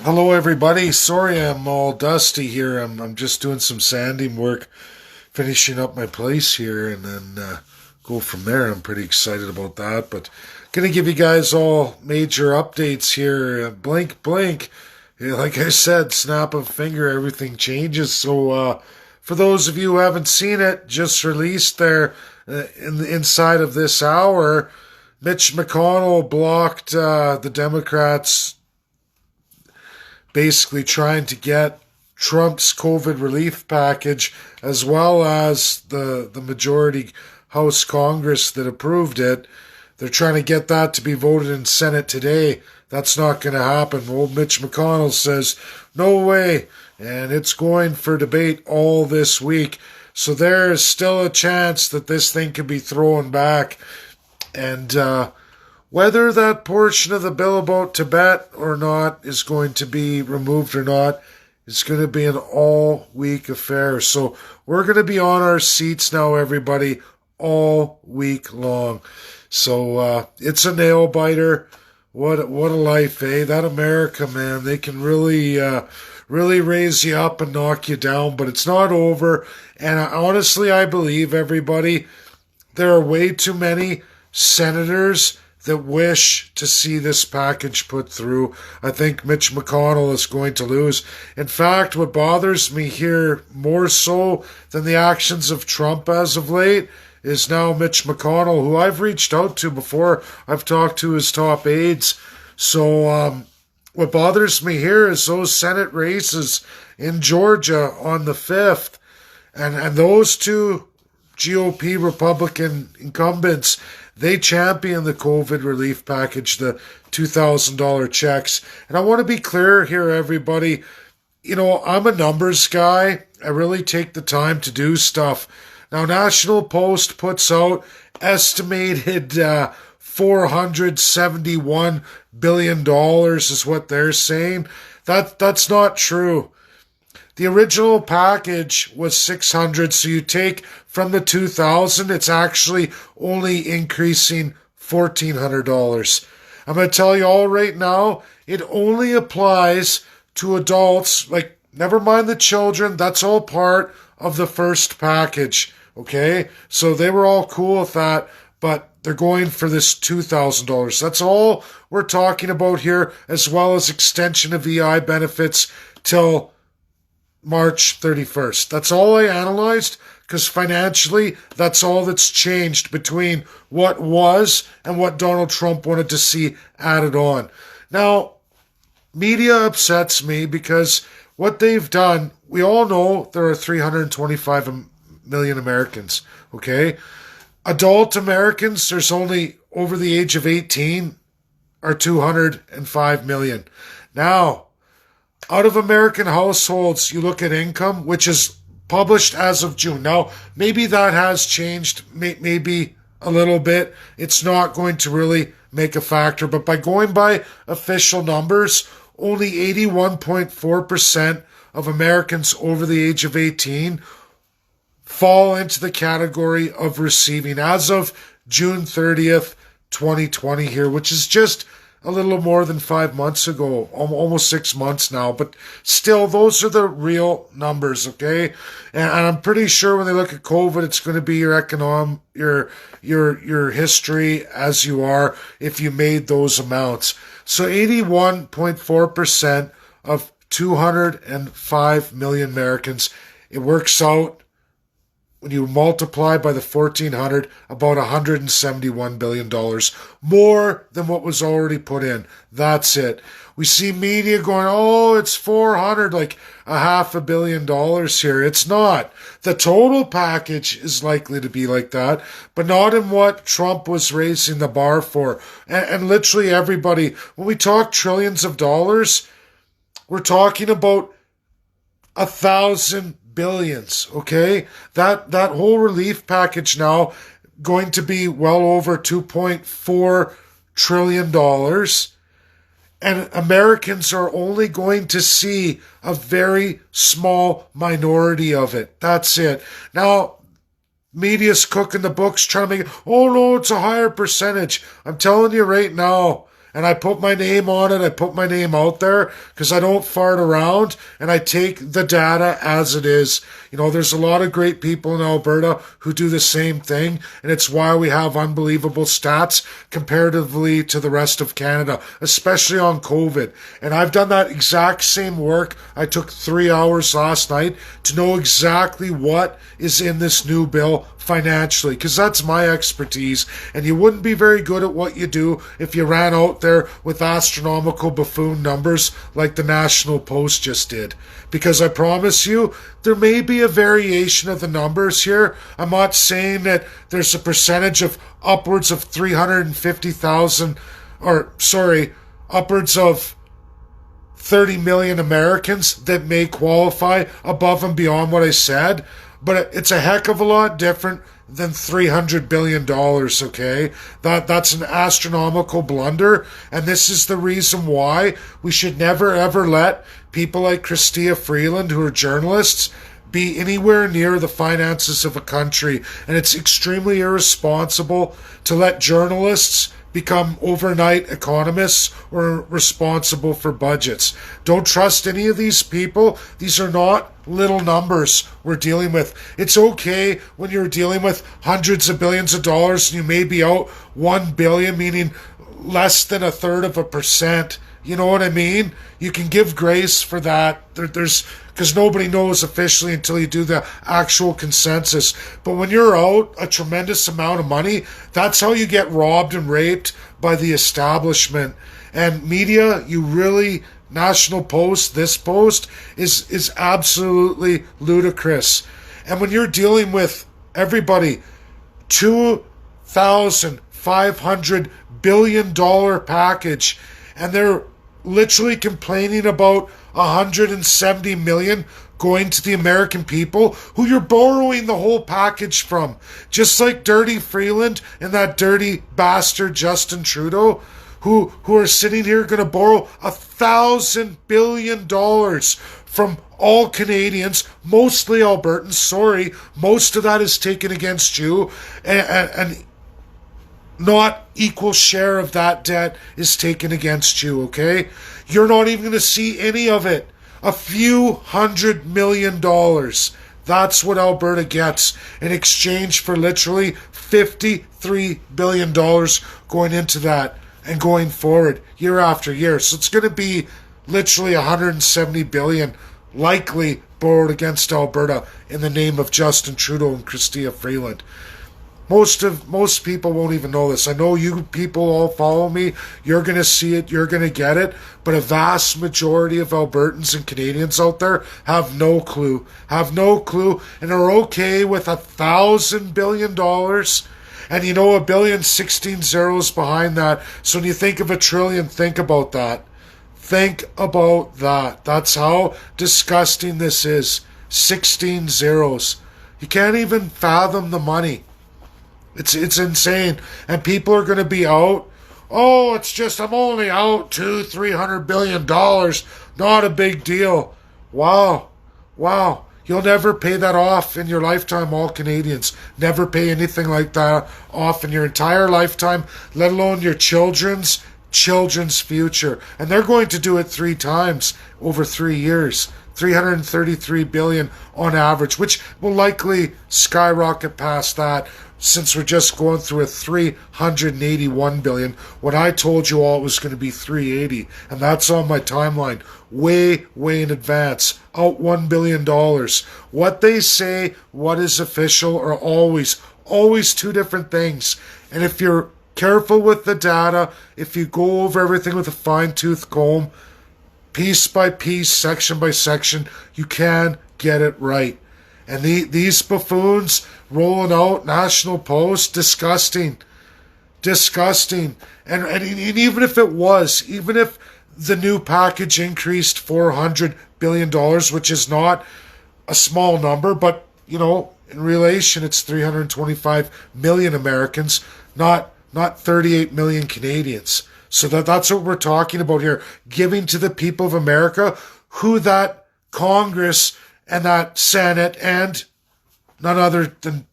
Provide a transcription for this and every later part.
Hello, everybody. Sorry I'm all dusty here. I'm just doing some sanding work, finishing up my place here, and then go from there. I'm pretty excited about that. But gonna give you guys all major updates here. Blink, blink. Yeah, like I said, snap of a finger, everything changes. So for those of you who haven't seen it, just released there in the inside of this hour, Mitch McConnell blocked the Democrats basically trying to get Trump's COVID relief package as well as the majority House Congress that approved it. They're trying to get that to be voted in Senate today. That's not going to happen. Old Mitch McConnell says, no way. And it's going for debate all this week. So there is still a chance that this thing could be thrown back. And whether that portion of the bill about Tibet or not is going to be removed or not, it's going to be an all-week affair. So we're going to be on our seats now, everybody, all week long. So it's a nail-biter. What a life, eh? That America, man, they can really raise you up and knock you down, but it's not over. And honestly, I believe, everybody, there are way too many senators that wish to see this package put through. I think Mitch McConnell is going to lose. In fact, what bothers me here more so than the actions of Trump as of late is now Mitch McConnell, who I've reached out to before. I've talked to his top aides. So what bothers me here is those Senate races in Georgia on the 5th. And those two GOP Republican incumbents, they champion the COVID relief package, the $2,000 checks. And I want to be clear here, everybody. You know, I'm a numbers guy. I really take the time to do stuff. Now, National Post puts out estimated $471 billion is what they're saying. That's not true. The original package was 600, so you take from the 2,000, it's actually only increasing $1,400. I'm going to tell you all right now, it only applies to adults, like, never mind the children, that's all part of the first package, okay? So they were all cool with that, but they're going for this $2,000. That's all we're talking about here, as well as extension of EI benefits till March 31st. That's all I analyzed, because financially, that's all that's changed between what was and what Donald Trump wanted to see added on. Now, media upsets me because what they've done, we all know there are 325 million Americans, okay? Adult Americans, there's only over the age of 18 are 205 million. Now, out of American households, you look at income, which is published as of June. Now, maybe that has changed, maybe a little bit. It's not going to really make a factor, but by going by official numbers, only 81.4% of Americans over the age of 18 fall into the category of receiving as of June 30th, 2020 here, which is just a little more than 5 months ago, almost 6 months now, but still, those are the real numbers, okay? And I'm pretty sure when they look at COVID, it's going to be your your history as you are if you made those amounts. So 81.4% of 205 million Americans, it works out, when you multiply by the 1,400, about $171 billion, more than what was already put in. That's it. We see media going, oh, it's 400, like $500 million here. It's not. The total package is likely to be like that, but not in what Trump was raising the bar for. And literally everybody, when we talk trillions of dollars, we're talking about 1,000 billions, okay? That whole relief package now going to be well over $2.4 trillion, and Americans are only going to see a very small minority of it. That's it. Now, media's cooking the books, trying to make it, oh no, it's a higher percentage. I'm telling you right now, and I put my name on it. I put my name out there because I don't fart around, and I take the data as it is. There's a lot of great people in Alberta who do the same thing, and it's why we have unbelievable stats comparatively to the rest of Canada, especially on COVID. And I've done that exact same work. I took 3 hours last night to know exactly what is in this new bill financially, because that's my expertise, and you wouldn't be very good at what you do if you ran out there with astronomical buffoon numbers like the National Post just did. Because I promise you, there may be a variation of the numbers here. I'm not saying that there's a percentage of upwards of 350,000, upwards of 30 million Americans that may qualify above and beyond what I said, but it's a heck of a lot different than $300 billion, okay? That's an astronomical blunder, and this is the reason why we should never ever let people like Chrystia Freeland, who are journalists, be anywhere near the finances of a country. And it's extremely irresponsible to let journalists become overnight economists or responsible for budgets. Don't trust any of these people. These are not little numbers we're dealing with. It's okay when you're dealing with hundreds of billions of dollars and you may be out 1 billion, meaning less than 1/3%. You know what I mean? You can give grace for that. There's because nobody knows officially until you do the actual consensus. But when you're out a tremendous amount of money, that's how you get robbed and raped by the establishment. And media, National Post, this post, is absolutely ludicrous. And when you're dealing with everybody, $2,500 billion package, and they're literally complaining about 170 million going to the American people who you're borrowing the whole package from. Just like Dirty Freeland and that dirty bastard Justin Trudeau, who are sitting here going to borrow $1,000 billion from all Canadians, mostly Albertans. Sorry, most of that is taken against you, and not equal share of that debt is taken against you, okay? You're not even going to see any of it. A few $100 million. That's what Alberta gets in exchange for literally $53 billion going into that and going forward year after year. So it's going to be literally $170 billion likely borrowed against Alberta in the name of Justin Trudeau and Chrystia Freeland. Most people won't even know this. I know you people all follow me. You're going to see it. You're going to get it. But a vast majority of Albertans and Canadians out there have no clue. And are okay with $1,000 billion. And a billion, 16 zeros behind that. So when you think of a trillion, think about that. Think about that. That's how disgusting this is. 16 zeros. You can't even fathom the money. It's insane. And people are going to be out. Oh, it's just, I'm only out $200-300 billion. Not a big deal. Wow. You'll never pay that off in your lifetime, all Canadians. Never pay anything like that off in your entire lifetime, let alone your children's future. And they're going to do it 3 times over 3 years. $333 billion on average, which will likely skyrocket past that, since we're just going through a $381 billion, when I told you all it was going to be $380, and that's on my timeline, way in advance, out $1 billion. What they say, what is official, are always 2 different things. And if you're careful with the data, if you go over everything with a fine-tooth comb, piece by piece, section by section, you can get it right. And these buffoons rolling out National Post, disgusting. And even if the new package increased $400 billion, which is not a small number, but, in relation, it's 325 million Americans, not 38 million Canadians. So that's what we're talking about here. Giving to the people of America, who that Congress and that Senate and none other than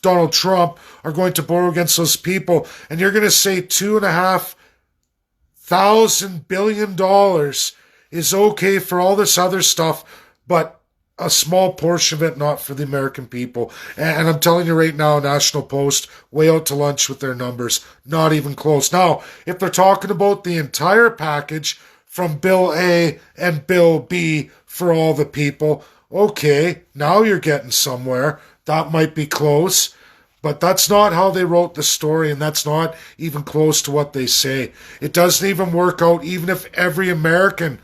Donald Trump are going to borrow against those people. And you're going to say $2.5 $1,000 billion is okay for all this other stuff, but a small portion of it not for the American people. And I'm telling you right now, National Post, way out to lunch with their numbers. Not even close. Now, if they're talking about the entire package from Bill A and Bill B for all the people, okay, now you're getting somewhere. That might be close. But that's not how they wrote the story, and that's not even close to what they say. It doesn't even work out. Even if every American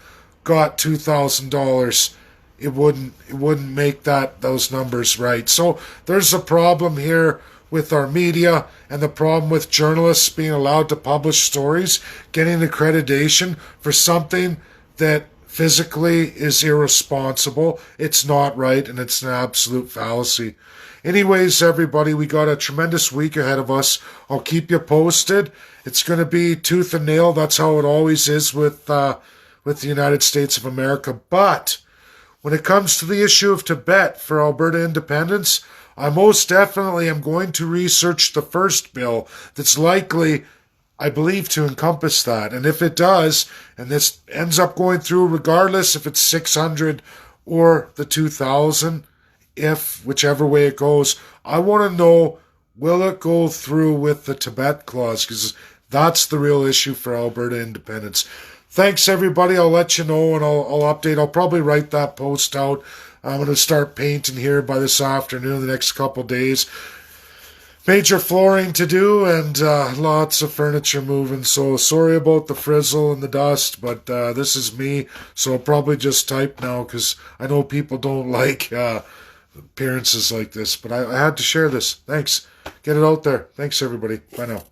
got $2,000, it wouldn't make those numbers right. So there's a problem here with our media and the problem with journalists being allowed to publish stories, getting accreditation for something that physically is irresponsible. It's not right, and it's an absolute fallacy. Anyways, everybody, we got a tremendous week ahead of us. I'll keep you posted. It's going to be tooth and nail. That's how it always is with the United States of America. But when it comes to the issue of Tibet for Alberta independence, I most definitely am going to research the first bill that's likely, I believe, to encompass that. And if it does, and this ends up going through regardless if it's 600 or the 2,000, if whichever way it goes, I want to know, will it go through with the Tibet clause? Because that's the real issue for Alberta independence. Thanks, everybody. I'll let you know, and I'll update. I'll probably write that post out. I'm going to start painting here by this afternoon, the next couple days. Major flooring to do, and lots of furniture moving. So sorry about the frizzle and the dust, but this is me. So I'll probably just type now, because I know people don't like appearances like this. But I had to share this. Thanks. Get it out there. Thanks, everybody. Bye now.